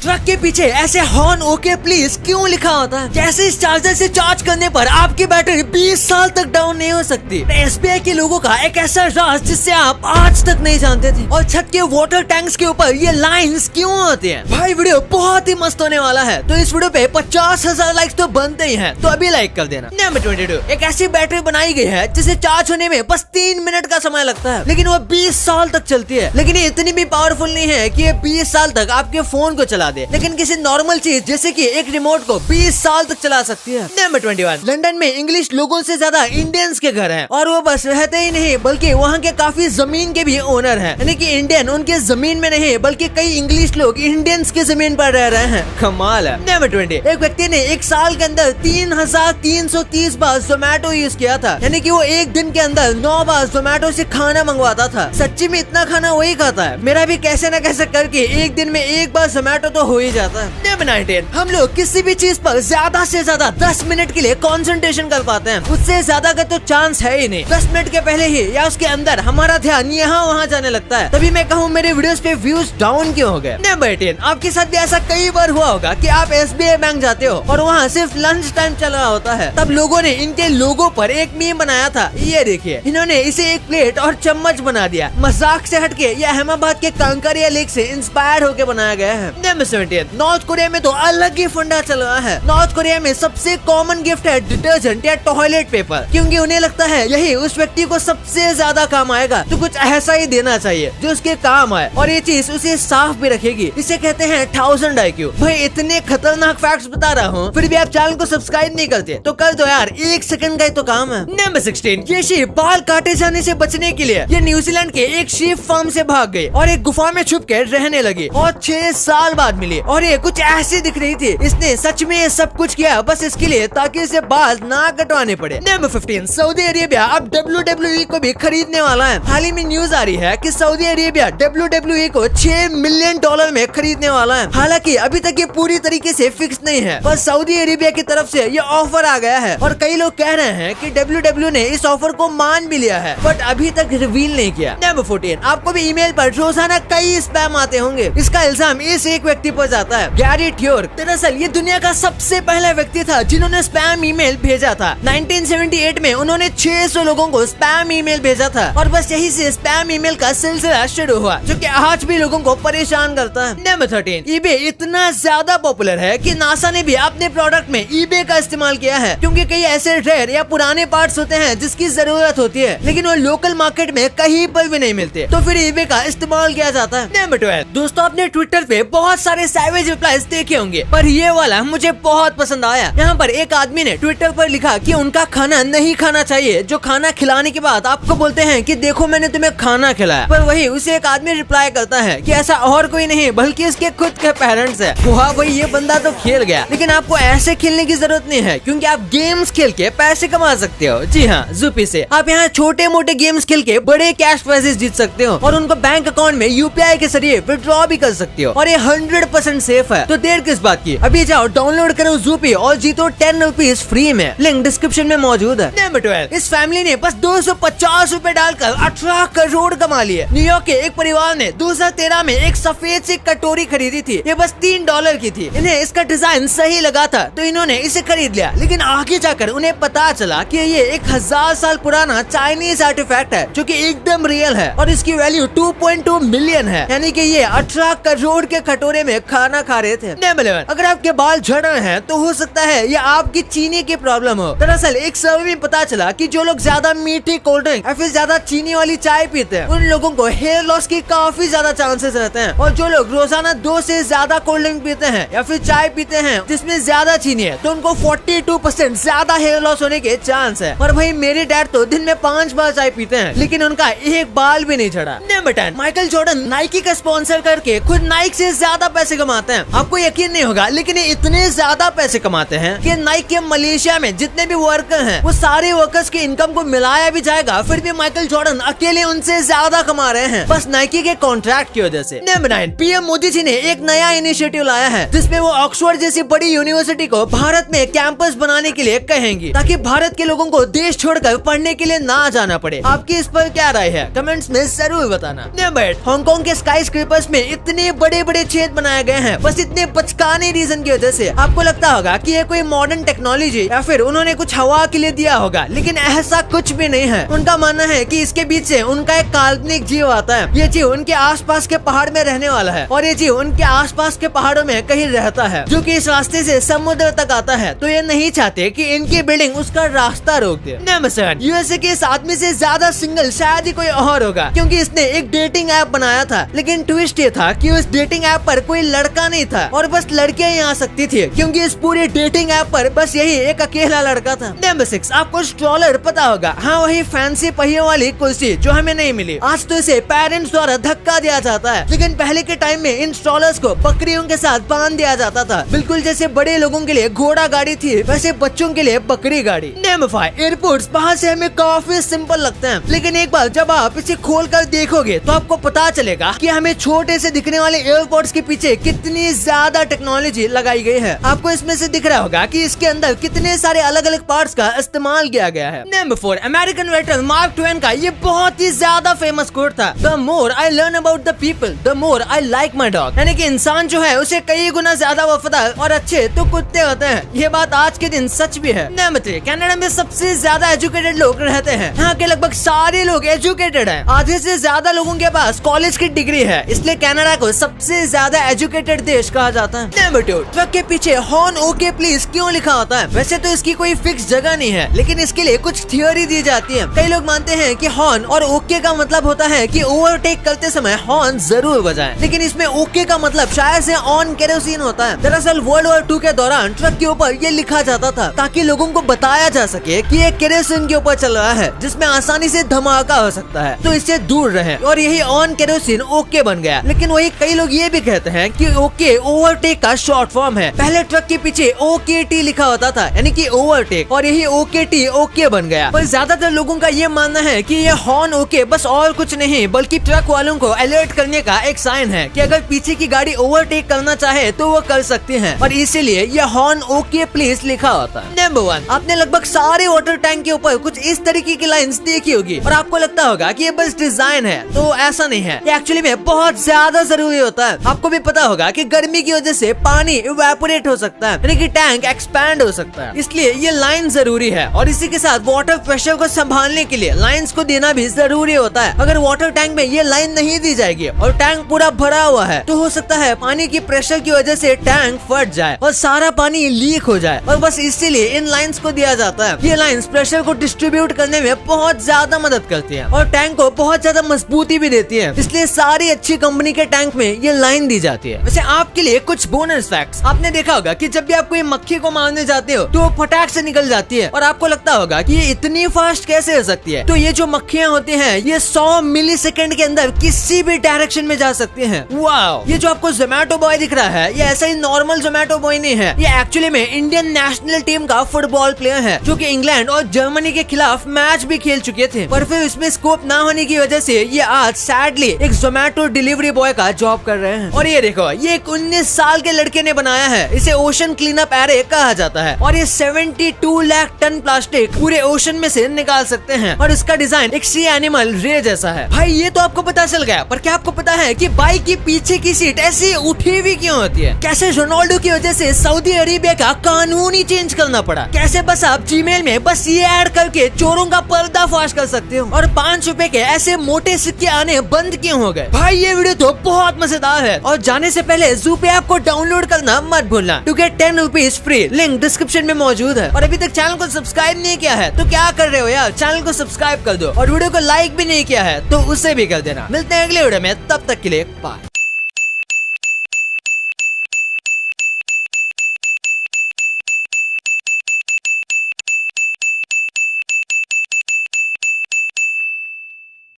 Truck के पीछे ऐसे हॉर्न ओके प्लीज क्यों लिखा होता है? जैसे इस चार्जर से चार्ज करने पर आपकी बैटरी 20 साल तक डाउन नहीं हो सकती। SBI के लोगों का एक ऐसा राज जिससे आप आज तक नहीं जानते थे। और छत के वाटर टैंक्स के ऊपर ये लाइंस क्यों होती हैं? भाई वीडियो बहुत ही मस्त होने वाला है, तो इस वीडियो पे 50,000 लाइक्स तो बनते ही हैं, तो अभी लाइक कर देना। नंबर 22, एक ऐसी बैटरी बनाई गई है जिसे चार्ज होने में बस 3 मिनट का समय लगता है, लेकिन वो 20 साल तक चलती है। लेकिन ये इतनी भी पावरफुल नहीं है कि ये 20 साल तक आपके फोन को चला दे, लेकिन किसी नॉर्मल चीज जैसे कि एक रिमोट को 20 साल तक चला सकती है। नंबर 21, लंदन में इंग्लिश लोगों से ज्यादा इंडियंस के घर हैं, और वो बस रहते ही नहीं बल्कि वहाँ के काफी जमीन के भी ओनर हैं। यानी कि इंडियन उनके जमीन में नहीं बल्कि कई इंग्लिश लोग इंडियंस की जमीन पर रह रहे हैं। कमाल है। नंबर 20, एक व्यक्ति ने एक साल के अंदर 3,330 बार जोमेटो यूज किया था, यानी कि वो एक दिन के अंदर 9 बार जोमेटो से खाना मंगवाता था। सच्ची में इतना खाना वही खाता है। मेरा भी कैसे न कैसे करके एक दिन में एक बार जोमेटो तो हो ही जाता है। नंबर 19, हम लोग किसी भी चीज पर ज्यादा से ज्यादा 10 मिनट के लिए कंसंट्रेशन कर पाते हैं, उससे ज्यादा का तो चांस है ही नहीं। 10 मिनट के पहले ही या उसके अंदर हमारा ध्यान यहाँ वहाँ जाने लगता है। तभी मैं कहूँ मेरे वीडियोस पे व्यूज डाउन क्यों हो गए। नंबर 18, आपके साथ भी ऐसा कई बार हुआ होगा कि आप SBI बैंक जाते हो और वहाँ सिर्फ लंच टाइम चल रहा होता है। तब लोगों ने इनके लोगो पर एक मीम बनाया था, ये देखिए। इन्होंने इसे एक प्लेट और चम्मच बना दिया। मजाक से हटके ये अहमदाबाद के कांकरिया लेक से इंस्पायर होकर बनाया गया है। नंबर 17, नॉर्थ कोरिया में तो अलग ही फंडा चल रहा है। नॉर्थ कोरिया में सबसे कॉमन गिफ्ट है डिटर्जेंट या टॉयलेट पेपर, क्योंकि उन्हें लगता है यही उस व्यक्ति को सबसे ज्यादा काम आएगा, तो कुछ ऐसा ही देना चाहिए जो उसके काम आए और ये चीज उसे साफ भी रखेगी। इसे कहते हैं 1000 IQ। भाई इतने खतरनाक फैक्ट्स बता रहा हूँ, फिर भी आप चैनल को सब्सक्राइब नहीं करते तो कर दो यार, 1 सेकंड का ही तो काम है। नंबर 16, ये शीप बाल काटे जाने से बचने के लिए ये न्यूजीलैंड के एक शीप फार्म से भाग गई और एक गुफा में छुप के रहने लगी और 6 साल बाद मिली और ये कुछ ऐसी दिख रही थी। इसने सच में सब कुछ किया बस इसके लिए ताकि इसे बाल ना कटवाने पड़े। नंबर 15, सऊदी अरेबिया अब WWE को भी खरीदने वाला है। हाल ही में न्यूज आ रही है कि सऊदी अरेबिया WWE को $6 मिलियन में खरीदने वाला है। हालांकि अभी तक ये पूरी तरीके से फिक्स नहीं है, बस सऊदी अरेबिया की तरफ से ये ऑफर आ गया है और कई लोग कह रहे हैं कि WWE ने इस ऑफर को मान भी लिया है, बट अभी तक रिवील नहीं किया। नंबर 14, आपको भी ईमेल पर रोजाना कई स्पैम आते होंगे। इसका इल्जाम इस एक व्यक्ति पर जाता है, गैरी ट्योर। दरअसल ये दुनिया का सबसे पहला व्यक्ति था जिन्होंने स्पैम ईमेल भेजा था। 1978 में उन्होंने 600 लोगों को स्पैम ईमेल भेजा था और बस यही से स्पैम ईमेल का सिलसिला शुरू हुआ, जो कि आज भी लोगों को परेशान करता है। नंबर 13, eBay इतना ज्यादा पॉपुलर है कि नासा ने भी अपने प्रोडक्ट में eBay का इस्तेमाल किया है, क्योंकि कई ऐसे रेयर या पुराने पार्ट्स होते हैं जिसकी जरूरत होती है लेकिन वो लोकल मार्केट में कहीं पर भी नहीं मिलते, तो फिर eBay का इस्तेमाल किया जाता है। नंबर 12, दोस्तों आपने ट्विटर पे बहुत सारे सैवेज रिप्लाईज देखे होंगे, पर ये वाला मुझे बहुत पसंद आया। यहाँ पर एक आदमी ने ट्विटर पर लिखा कि उनका खाना नहीं खाना चाहिए जो खाना खिलाने के बाद आपको बोलते हैं कि देखो मैंने तुम्हें खाना खिलाया, पर वही उसे एक आदमी रिप्लाई करता है कि ऐसा और कोई नहीं बल्कि उसके खुद के पेरेंट्स है। वाह भाई ये बंदा तो खेल गया, लेकिन आपको ऐसे खेलने की जरूरत नहीं है क्योंकि आप गेम्स खेल के पैसे कमा सकते हो। जी हाँ, ज़ूपी से आप यहाँ छोटे मोटे गेम्स खेल के बड़े कैश प्राइजेस जीत सकते हो और उनको बैंक अकाउंट में UPI के जरिए विड्रॉ भी कर सकते हो और ये 100% सेफ है। तो देर किस बात की, अभी जाओ डाउनलोड करो ज़ूपी और जीतो 10 रुपीज फ्री में। लिंक डिस्क्रिप्शन में मौजूद है। नंबर 12, इस फैमिली ने बस 250 रूपए डालकर 18 करोड़ कमा लिए। न्यूयॉर्क के एक परिवार ने 2013 में एक सफेद सी कटोरी खरीदी थी, ये बस $3 की थी। इन्हें इसका डिजाइन सही लगा था तो इन्होंने इसे खरीद लिया, लेकिन आगे जाकर उन्हें पता चला कि ये 1000 साल पुराना चाइनीज आर्टिफैक्ट है जो कि एकदम रियल है और इसकी वैल्यू 2.2 मिलियन है, यानी कि ये 18 करोड़ के कटोरे में खाना खा रहे थे। नंबर 11, अगर आपके बाल झड़ रहे हैं तो हो सकता है ये आपकी चीनी की प्रॉब्लम हो। दरअसल एक सर्वे में पता चला कि जो लोग ज्यादा मीठी कोल्ड ड्रिंक या फिर ज्यादा चीनी वाली चाय पीते हैं उन लोगों को हेयर लॉस की काफी ज्यादा चांसेस रहते हैं, और जो लोग रोजाना 2 से ज्यादा कोल्ड ड्रिंक पीते हैं या फिर चाय पीते हैं जिसमें ज्यादा चीनी है तो उनको 42% ज्यादा हेयर लॉस होने के चांस है। और भाई मेरे डैड तो दिन में 5 बार चाय पीते हैं लेकिन उनका एक बाल भी नहीं झड़ा। नंबर 10, माइकल जॉर्डन नाइकी का स्पॉन्सर करके खुद नाइक से ज्यादा पैसे कमाते हैं। आपको यकीन नहीं होगा लेकिन ये इतने ज्यादा पैसे कमाते हैं कि नाइक के मलेशिया में जितने भी वर्कर हैं वो सारे वर्कर्स की इनकम को मिलाया भी जाएगा फिर भी माइकल जॉर्डन अकेले उनसे ज्यादा कमा रहे हैं, बस नाइकी के कॉन्ट्रैक्ट की वजह से। नंबर 9, पीएम मोदी जी ने एक नया इनिशिएटिव लाया है जिसमें वो ऑक्सफोर्ड जैसी बड़ी यूनिवर्सिटी को भारत में कैंपस बनाने के लिए कहेंगी ताकि भारत के लोगों को देश छोड़कर पढ़ने के लिए ना जाना पड़े। आपकी इस पर क्या राय है कमेंट्स में जरूर बताना। नंबर 8, हांगकांग के स्काई स्क्रेपर्स में इतने बड़े बड़े छेद बनाए बनाए गए हैं बस इतने बचकाने रीजन की वजह से। आपको लगता होगा कि ये कोई मॉडर्न टेक्नोलॉजी या फिर उन्होंने कुछ हवा के लिए दिया होगा, लेकिन ऐसा कुछ भी नहीं है। उनका मानना है कि इसके बीच से उनका एक काल्पनिक जीव आता है। ये जीव उनके आसपास के पहाड़ में रहने वाला है और ये जीव उनके आसपास के पहाड़ों में कहीं रहता है, जो कि इस रास्ते से समुद्र तक आता है। तो ये नहीं चाहते कि इनकी बिल्डिंग उसका रास्ता रोक दे। यूएसए के इस आदमी से ज्यादा सिंगल शायद ही कोई और होगा, क्योंकि इसने एक डेटिंग ऐप बनाया था। लेकिन ट्विस्ट ये था कि उस डेटिंग ऐप पर कोई लड़का नहीं था और बस लड़कियां ही आ सकती थी, क्योंकि इस पूरे डेटिंग ऐप पर बस यही एक अकेला लड़का था। नंबर 6, आपको स्ट्रॉलर पता होगा। हाँ, वही फैंसी पहियों वाली कुर्सी जो हमें नहीं मिली। आज तो इसे पेरेंट्स द्वारा धक्का दिया जाता है, लेकिन पहले के टाइम में इन स्ट्रॉलर्स को बकरियों के साथ बांध दिया जाता था। बिल्कुल जैसे बड़े लोगों के लिए घोड़ा गाड़ी थी, वैसे बच्चों के लिए बकरी गाड़ी। नंबर 5, एयरपोर्ट्स बाहर से हमें काफी सिंपल लगते हैं, लेकिन एक बार जब आप इसे खोलकर देखोगे तो आपको पता चलेगा कि हमें छोटे से दिखने वाले एयरपोर्ट्स के पीछे कितनी ज्यादा टेक्नोलॉजी लगाई गई है। आपको इसमें से दिख रहा होगा कि इसके अंदर कितने सारे अलग अलग पार्ट्स का इस्तेमाल किया गया है। Number 4, American writer mark Twain का ये बहुत ही ज्यादा फेमस कोट था, the more I learn about the people the more I like my dog. यानी कि इंसान जो है उसे कई गुना ज्यादा वफादार और अच्छे तो कुत्ते होते हैं। ये बात आज के दिन सच भी है। नंबर 3, कनाडा में सबसे ज्यादा एजुकेटेड लोग रहते हैं। यहाँ के लगभग सारे लोग एजुकेटेड हैं। आधे से ज्यादा लोगों के पास कॉलेज की डिग्री है, इसलिए कनाडा को सबसे ज्यादा एजुकेटेड देश कहा जाता है। नंबर 2, ट्रक के पीछे हॉर्न ओके प्लीज क्यों लिखा होता है? वैसे तो इसकी कोई फिक्स जगह नहीं है, लेकिन इसके लिए कुछ थियोरी दी जाती है। कई लोग मानते हैं कि हॉर्न और ओके का मतलब होता है कि ओवरटेक करते समय हॉर्न जरूर बजाएं, लेकिन इसमें ओके का मतलब शायद से ऑन केरोसिन होता है। दरअसल वर्ल्ड वॉर 2 के दौरान ट्रक के ऊपर ये लिखा जाता था ताकि लोगों को बताया जा सके कि ये केरोसिन के ऊपर चल रहा है, जिसमें आसानी से धमाका हो सकता है, तो इससे दूर रहें। और यही ऑन केरोसिन ओके बन गया। लेकिन वही कई लोग ये भी कहते हैं कि ओके ओवरटेक का शॉर्ट फॉर्म है। पहले ट्रक के पीछे OKT लिखा होता था, यानी कि ओवरटेक, और यही OKT ओके बन गया। पर ज्यादातर लोगों का ये मानना है कि ये हॉर्न ओके बस और कुछ नहीं बल्कि ट्रक वालों को अलर्ट करने का एक साइन है कि अगर पीछे की गाड़ी ओवरटेक करना चाहे तो वो कर सकती है, और इसीलिए ये हॉर्न ओके प्लीज लिखा होता है। नंबर 1, आपने लगभग सारे वाटर टैंक के ऊपर कुछ इस तरीके की लाइंस देखी होगी और आपको लगता होगा कि ये बस डिजाइन है, तो ऐसा नहीं है। ये एक्चुअली में बहुत ज्यादा जरूरी होता है। आपको भी पता होगा कि गर्मी की वजह से पानी इवेपोरेट हो सकता है, यानी कि टैंक एक्सपैंड हो सकता है, इसलिए ये लाइन जरूरी है। और इसी के साथ वाटर प्रेशर को संभालने के लिए लाइंस को देना भी जरूरी होता है। अगर वाटर टैंक में ये लाइन नहीं दी जाएगी और टैंक पूरा भरा हुआ है, तो हो सकता है पानी की प्रेशर की वजह से टैंक फट जाए और सारा पानी लीक हो जाए, और बस इसीलिए इन लाइंस को दिया जाता है। ये लाइंस प्रेशर को डिस्ट्रीब्यूट करने में बहुत ज्यादा मदद करती है और टैंक को बहुत ज्यादा मजबूती भी देती है, इसलिए सारी अच्छी कंपनी के टैंक में ये लाइन दी जाती है। वैसे आपके लिए कुछ बोनस फैक्ट्स, आपने देखा होगा कि जब भी आप कोई मक्खी को मारने जाते हो तो वो फटाक से निकल जाती है, और आपको लगता होगा कि ये इतनी फास्ट कैसे हो सकती है। तो ये जो मक्खियाँ होती हैं ये 100 मिलीसेकंड के अंदर किसी भी डायरेक्शन में जा सकती हैं। वाओ! ये जो आपको जोमैटो बॉय दिख रहा है ये ऐसा ही नॉर्मल जोमैटो बॉय नहीं है। ये एक्चुअली में इंडियन नेशनल टीम का फुटबॉल प्लेयर है, जो कि इंग्लैंड और जर्मनी के खिलाफ मैच भी खेल चुके थे, पर फिर इसमें स्कोप ना होने की वजह से ये आज सैडली एक जोमैटो डिलीवरी बॉय का जॉब कर रहे हैं। और ये देखो, ये एक 19 साल के लड़के ने बनाया है। इसे ओशन क्लीन अप एरे कहा जाता है, और ये 72 लाख टन प्लास्टिक पूरे ओशन में से निकाल सकते हैं, और इसका डिजाइन एक सी एनिमल रे जैसा है। भाई ये तो आपको पता चल गया, पर क्या आपको पता है कि बाइक की पीछे की सीट ऐसी उठी हुई क्यों होती है? कैसे रोनाल्डो की वजह से सऊदी अरेबिया का कानून ही चेंज करना पड़ा? कैसे बस आप जीमेल में बस ये ऐड करके चोरों का पर्दाफाश कर सकते हो, और 5 रुपए के ऐसे मोटे सिक्के आने बंद क्यों हो गए? भाई ये वीडियो तो बहुत मजेदार है, और जाने से पहले ज़ूपे ऐप को डाउनलोड करना मत भूलना, to get 10 rupees free. Link description में मौजूद है। और अभी तक चैनल को सब्सक्राइब नहीं किया है तो क्या कर रहे हो यार, चैनल को सब्सक्राइब कर दो, और वीडियो को लाइक भी नहीं किया है तो उसे भी कर देना। मिलते हैं अगले वीडियो में, तब तक के लिए बाय।